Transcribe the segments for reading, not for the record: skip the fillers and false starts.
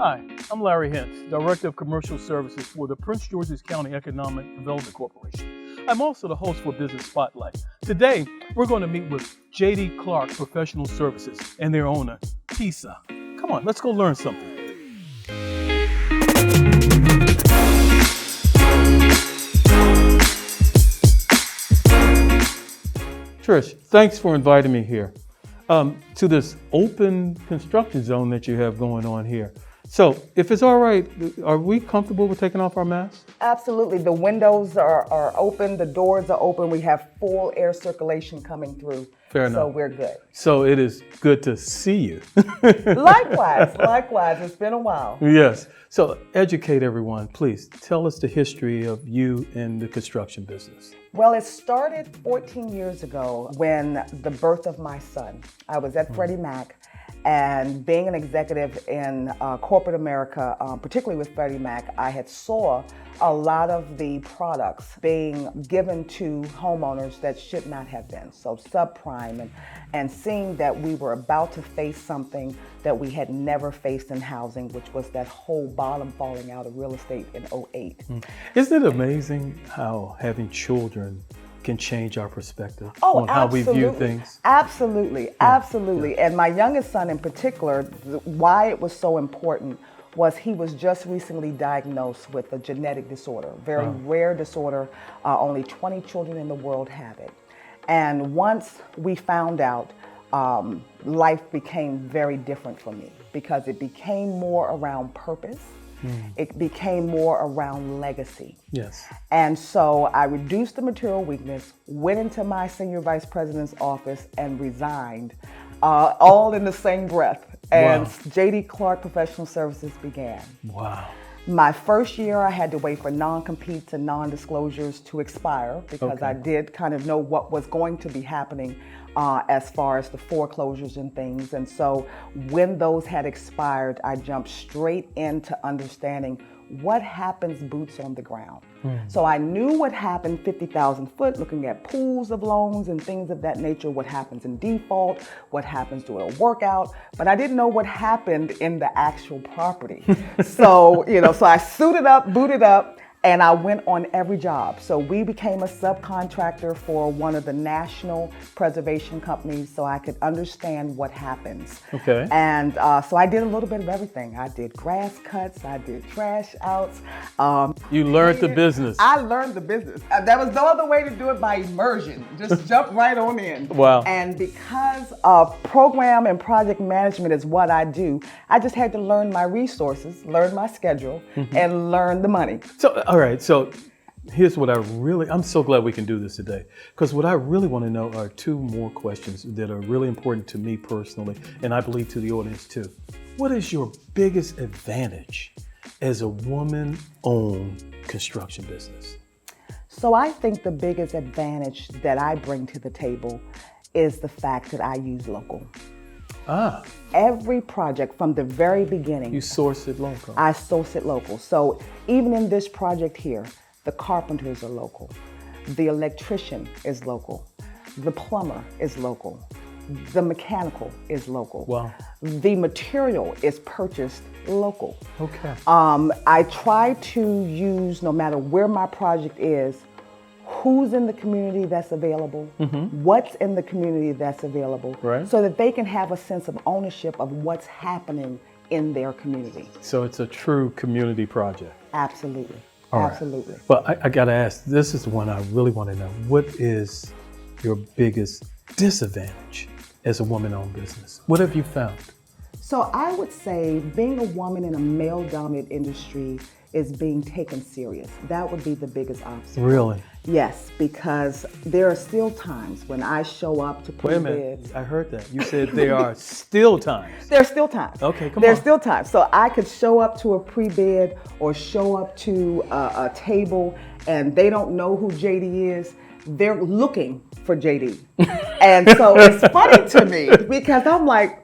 Hi, I'm Larry Hentz, Director of Commercial Services for the Prince George's County Economic Development Corporation. I'm also the host for Business Spotlight. Today, we're going to meet with J.D. Clark Professional Services and their owner, Tisa. Come on, let's go learn something. Trish, thanks for inviting me here to this open construction zone that you have going on here. So if it's all right, are we comfortable with taking off our masks? Absolutely. The windows are open, the doors are open. We have full air circulation coming through. Fair enough. So we're good. So it is good to see you. Likewise. It's been a while. Yes. So educate everyone, please. Tell us the history of you in the construction business. Well, it started 14 years ago when the birth of my son. I was at Freddie Mac, and being an executive in corporate America, particularly with Freddie Mac, I had saw a lot of the products being given to homeowners that should not have been. So subprime and seeing that we were about to face something that we had never faced in housing, which was that whole bottom falling out of real estate in 2008. Isn't it amazing how having children can change our perspective on how we view things? Absolutely. And my youngest son in particular, why it was so important was he was just recently diagnosed with a genetic disorder, very rare disorder. Only 20 children in the world have it. And once we found out, life became very different for me because it became more around purpose. It became more around legacy. Yes. And so I reduced the material weakness, went into my senior vice president's office and resigned, all in the same breath. And J.D. Clark Professional Services began. Wow. My first year, I had to wait for non-competes and non-disclosures to expire because I did kind of know what was going to be happening as far as the foreclosures and things. And so when those had expired, I jumped straight into understanding what happens boots on the ground. So I knew what happened 50,000 foot, looking at pools of loans and things of that nature, what happens in default, what happens during a workout, but I didn't know what happened in the actual property. So I suited up, booted up, and I went on every job. So we became a subcontractor for one of the national preservation companies so I could understand what happens. Okay. And so I did a little bit of everything. I did grass cuts, I did trash outs. You learned the business. I learned the business. There was no other way to do it by immersion. Just jump right on in. Wow. And because program and project management is what I do, I just had to learn my resources, learn my schedule, and learn the money. So, all right, so here's what I'm so glad we can do this today, because what I really want to know are two more questions that are really important to me personally, and I believe to the audience too. What is your biggest advantage as a woman-owned construction business? So I think the biggest advantage that I bring to the table is the fact that I use local. Every project from the very beginning. You source it local. I source it local. So even in this project here, the carpenters are local. The electrician is local. The plumber is local. The mechanical is local. Wow. The material is purchased local. Okay. I try to use, no matter where my project is, who's in the community that's available, what's in the community that's available, so that they can have a sense of ownership of what's happening in their community. So it's a true community project. Absolutely. All Absolutely. Right. But I got to ask, this is the one I really want to know. What is your biggest disadvantage as a woman-owned business? What have you found? So I would say being a woman in a male-dominated industry is being taken serious. That would be the biggest obstacle. Really? Yes, because there are still times when I show up to put bids. Wait a minute, I heard that. You said there are still times. There are still times. Okay, come on. There's still times. So I could show up to a pre-bid or show up to a table and they don't know who JD is. They're looking for JD. And so it's funny to me because I'm like,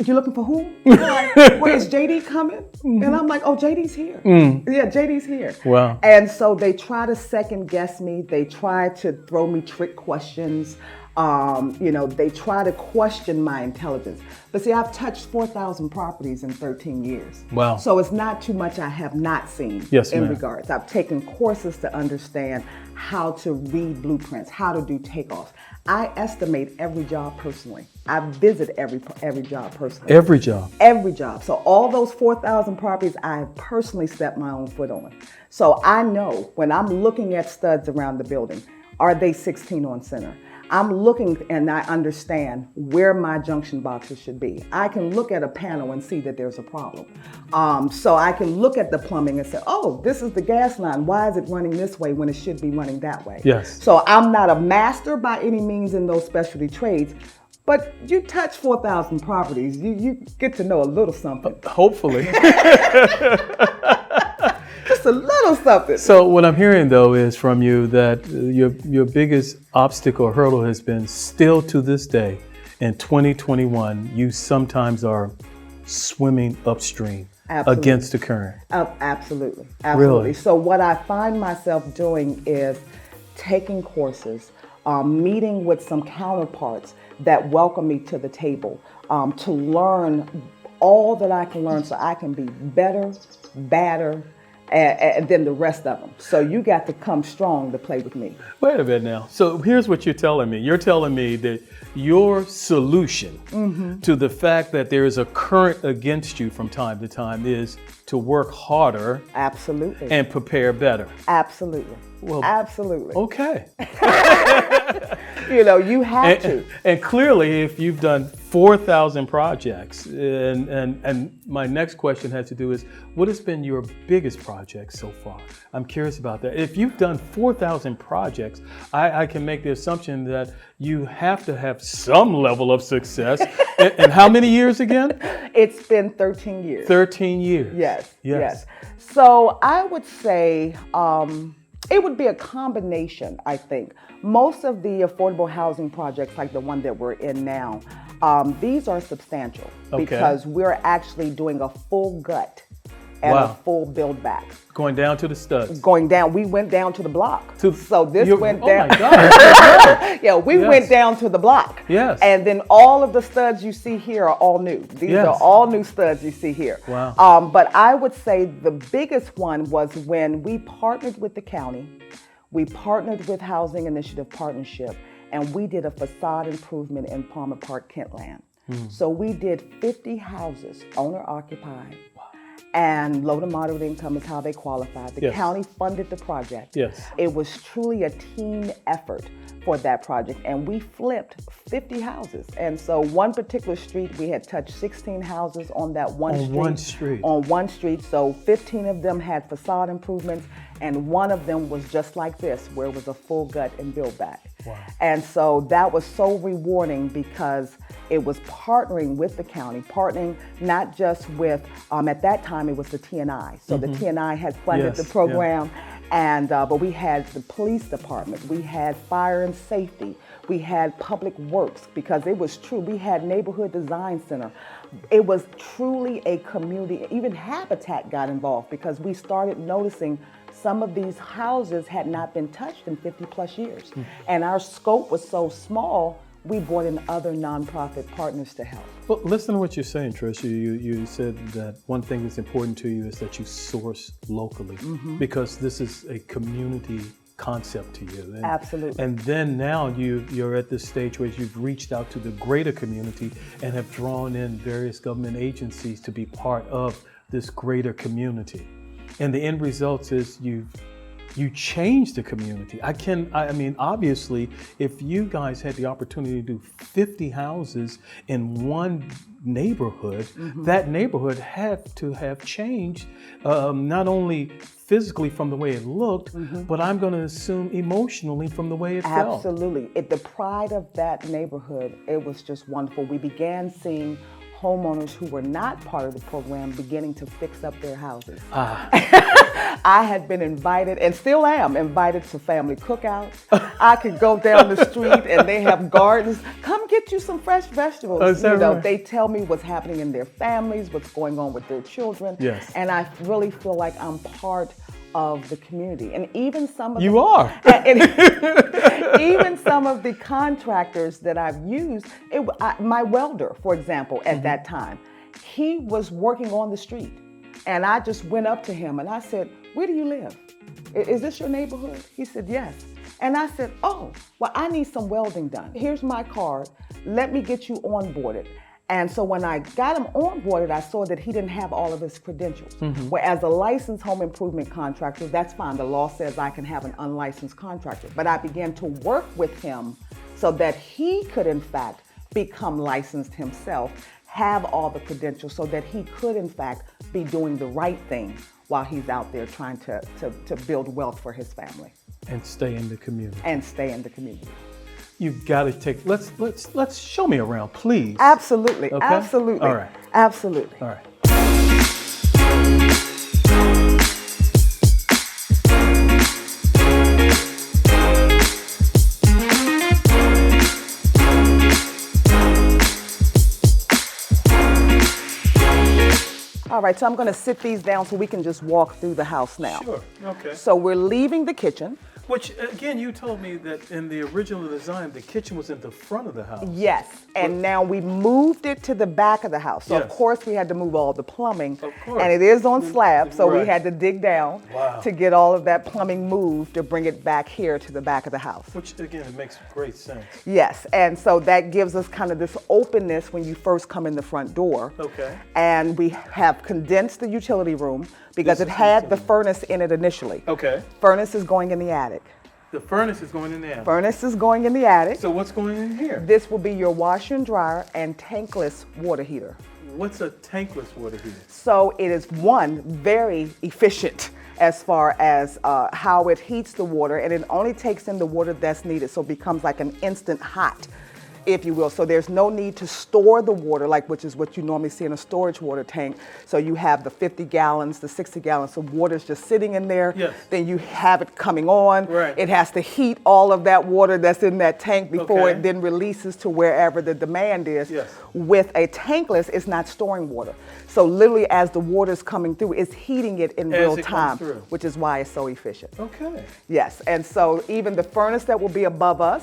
you looking for who? Like, where is JD coming? And I'm like, oh, JD's here. Yeah, JD's here. Wow. And so they try to second guess me. They try to throw me trick questions. They try to question my intelligence. But see, I've touched 4,000 properties in 13 years. Wow. So it's not too much I have not seen in regards. I've taken courses to understand how to read blueprints, how to do takeoffs. I estimate every job personally. I visit every job personally. Every job? Every job. So all those 4,000 properties, I have personally stepped my own foot on. So I know when I'm looking at studs around the building, are they 16 on center? I'm looking and I understand where my junction boxes should be. I can look at a panel and see that there's a problem. So I can look at the plumbing and say, oh, this is the gas line. Why is it running this way when it should be running that way? Yes. So I'm not a master by any means in those specialty trades, but you touch 4,000 properties, you get to know a little something. Hopefully. Just a little something. So what I'm hearing, though, is from you that your biggest obstacle or hurdle has been still to this day, in 2021, you sometimes are swimming upstream against the current. Absolutely. Really? So what I find myself doing is taking courses, meeting with some counterparts that welcome me to the table to learn all that I can learn so I can be better, badder, and then the rest of them. So you got to come strong to play with me. Wait a minute now. So here's what you're telling me. You're telling me that your solution to the fact that there is a current against you from time to time is to work harder. Absolutely. And prepare better. Absolutely. Well, absolutely. Okay. You have to. And clearly, if you've done 4,000 projects, and my next question has to do is, what has been your biggest project so far? I'm curious about that. If you've done 4,000 projects, I can make the assumption that you have to have some level of success. And how many years again? It's been 13 years. 13 years. Yes. So I would say it would be a combination, I think. Most of the affordable housing projects, like the one that we're in now, these are substantial because we're actually doing a full gut and a full build back. Going down to the studs. Going down. We went down to the block. So this went down. Oh my God. Yeah, we went down to the block. Yes. And then all of the studs you see here are all new. These are all new studs you see here. Wow. But I would say the biggest one was when we partnered with the county. We partnered with Housing Initiative Partnership, and we did a facade improvement in Palmer Park, Kentland. So we did 50 houses, owner occupied. And low to moderate income is how they qualified. The county funded the project. Yes. It was truly a team effort for that project, and we flipped 50 houses. And so one particular street, we had touched 16 houses on that one street. On one street. So 15 of them had facade improvements, and one of them was just like this, where it was a full gut and build back. Wow. And so that was so rewarding because it was partnering with the county, partnering not just with, at that time it was the TNI. So the TNI had funded the program, and but we had the police department, we had fire and safety, we had public works, because it was true, we had neighborhood design center. It was truly a community. Even Habitat got involved because we started noticing some of these houses had not been touched in 50 plus years. And our scope was so small, we brought in other nonprofit partners to help. Well, listen to what you're saying, Tricia. You said that one thing that's important to you is that you source locally because this is a community concept to you. And, absolutely. And then now you're at this stage where you've reached out to the greater community and have drawn in various government agencies to be part of this greater community. And the end result is you change the community. I mean, obviously, if you guys had the opportunity to do 50 houses in one neighborhood, that neighborhood had to have changed, not only physically from the way it looked, but I'm going to assume emotionally from the way it felt. Absolutely. The pride of that neighborhood, it was just wonderful. We began seeing homeowners who were not part of the program beginning to fix up their houses. I had been invited, and still am invited, to family cookouts. I could go down the street and they have gardens. Come get get you some fresh vegetables. Oh, is that right? They tell me what's happening in their families, what's going on with their children. Yes. And I really feel like I'm part of the community. And even some of You are. even some of the contractors that I've used, my welder, for example, at that time, he was working on the street. And I just went up to him and I said, "Where do you live? Is this your neighborhood?" He said, "Yes." And I said, "Oh, well, I need some welding done. Here's my card. Let me get you onboarded." And so when I got him onboarded, I saw that he didn't have all of his credentials. Whereas a licensed home improvement contractor, that's fine. The law says I can have an unlicensed contractor. But I began to work with him so that he could, in fact, become licensed himself, have all the credentials so that he could, in fact, be doing the right thing while he's out there trying to build wealth for his family. And stay in the community. You've got to take, let's show me around, please. Absolutely, Okay? absolutely. All right. Absolutely. All right. All right, so I'm going to sit these down so we can just walk through the house now. Sure, okay. So we're leaving the kitchen. Which, again, you told me that in the original design, the kitchen was in the front of the house. Yes, and now we moved it to the back of the house. So, Yes. of course, we had to move all the plumbing. Of course. And it is on slab, so we Right. had to dig down Wow. to get all of that plumbing moved to bring it back here to the back of the house. Which, again, it makes great sense. Yes, and so that gives us kind of this openness when you first come in the front door. Okay. And we have condensed the utility room because This it is had the utility. furnace in it initially. Okay. Furnace is going in the attic. The furnace is going in there. Furnace is going in the attic. So what's going in here? This will be your washer and dryer and tankless water heater. What's a tankless water heater? So it is one, very efficient as far as how it heats the water, and it only takes in the water that's needed, so it becomes like an instant hot, if you will. So there's no need to store the water, which is what you normally see in a storage water tank. So you have the 50 gallons, the 60 gallons of water is just sitting in there. Yes. Then you have it coming on. Right. It has to heat all of that water that's in that tank before Okay. it then releases to wherever the demand is. Yes. With a tankless, it's not storing water. So literally as the water's coming through, it's heating it in As real it comes time, through. which is why it's so efficient. Okay. Yes, and so even the furnace that will be above us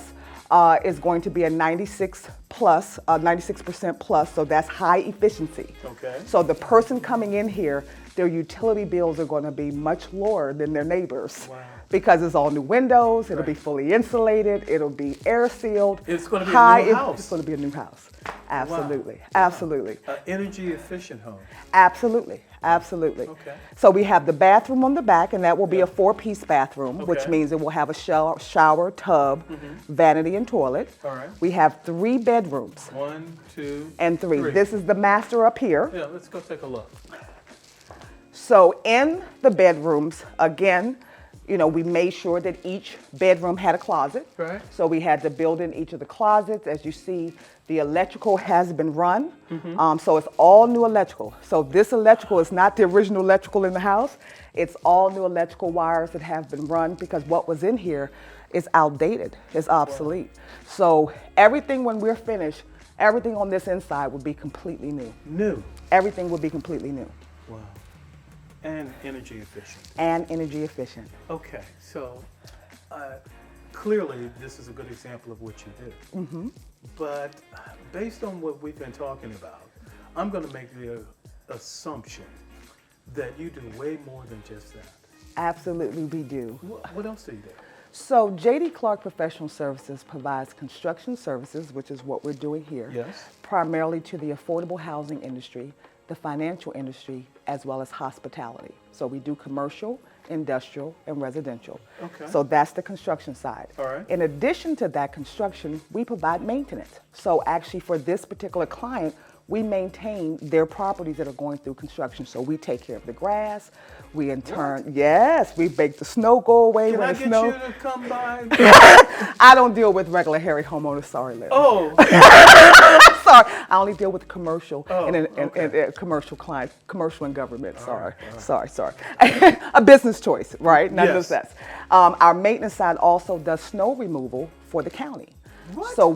is going to be a 96% plus, so that's high efficiency. Okay. So the person coming in here, their utility bills are going to be much lower than their neighbors. Wow. Because it's all new windows, it'll Right. be fully insulated, it'll be air sealed. It's going to be a new house. It's going to be a new house. Absolutely, Wow. absolutely. Energy efficient home. Absolutely, absolutely. Okay. So we have the bathroom on the back, and that will be a 4-piece bathroom, which Okay. means it will have a shower, tub, vanity, and toilet. All right. We have 3 bedrooms 1, 2, and 3. This is the master up here. Yeah, let's go take a look. So in the bedrooms, again, we made sure that each bedroom had a closet. Right. So we had to build in each of the closets. As you see, the electrical has been run. So it's all new electrical. So this electrical is not the original electrical in the house. It's all new electrical wires that have been run because what was in here is outdated, is obsolete. So everything when we're finished, everything on this inside will be completely new. New. Everything will be completely new Wow. And energy efficient. and energy efficient. Okay, so clearly this is a good example of what you do. But based on what we've been talking about, I'm going to make the assumption that you do way more than just that. Absolutely, we do. What else do you do? So J.D. Clark Professional Services provides construction services, which is what we're doing here, Yes. primarily to the affordable housing industry, the financial industry, as well as hospitality. So we do commercial, industrial, and residential. Okay. So that's the construction side. All right. In addition to that construction, we provide maintenance. So actually for this particular client, we maintain their properties that are going through construction. So we take care of the grass. We in turn, yes, we make the snow go away Can when I it get snows. you to come by? I don't deal with regular hairy homeowners, sorry, Larry. Oh, Sorry, I only deal with commercial and okay. commercial clients, commercial and government. Sorry, right. sorry. A business choice, right? Not Yes. just that. Our maintenance side also does snow removal for the county. What? So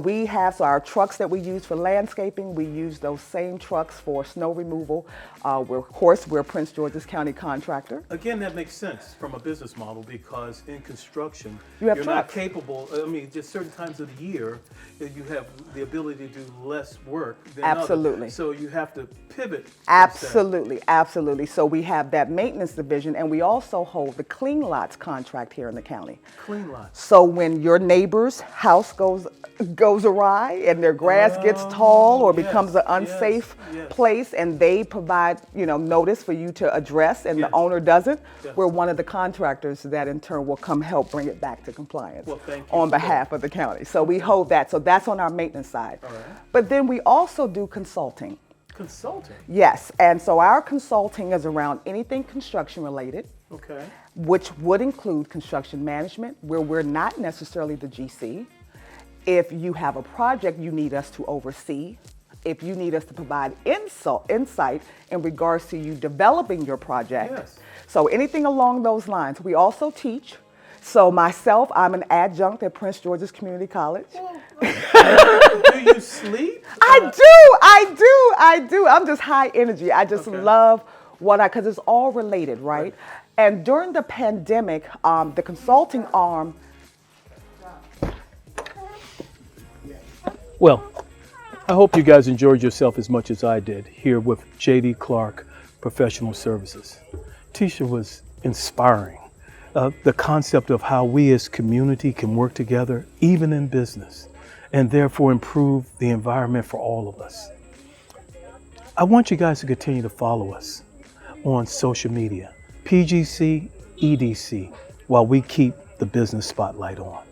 our trucks that we use for landscaping, we use those same trucks for snow removal. We're a Prince George's County contractor. Again, that makes sense from a business model because in construction, You're not trucks. capable, just certain times of the year, you have the ability to do less work than Absolutely. others. So you have to pivot. Absolutely. So we have that maintenance division, and we also hold the clean lots contract here in the county. Clean lots. So when your neighbor's house goes awry and their grass gets tall or becomes an unsafe place, and they provide notice for you to address, and the owner doesn't, we're one of the contractors that in turn will come help bring it back to compliance on behalf of the county. So we hold that. So that's on our maintenance side. All right. But then we also do consulting. Consulting. Yes, and so our consulting is around anything construction related. Okay. Which would include construction management, where we're not necessarily the GC. If you have a project you need us to oversee, if you need us to provide insight in regards to you developing your project. Yes. So anything along those lines. We also teach. So myself, I'm an adjunct at Prince George's Community College. Do you sleep? I do. I'm just high energy. I just love because it's all related, right? And during the pandemic, the consulting arm. Well, I hope you guys enjoyed yourself as much as I did here with J.D. Clark Professional Services. Tisa was inspiring. The concept of how we as community can work together, even in business, and therefore improve the environment for all of us. I want you guys to continue to follow us on social media, PGC, EDC, while we keep the business spotlight on.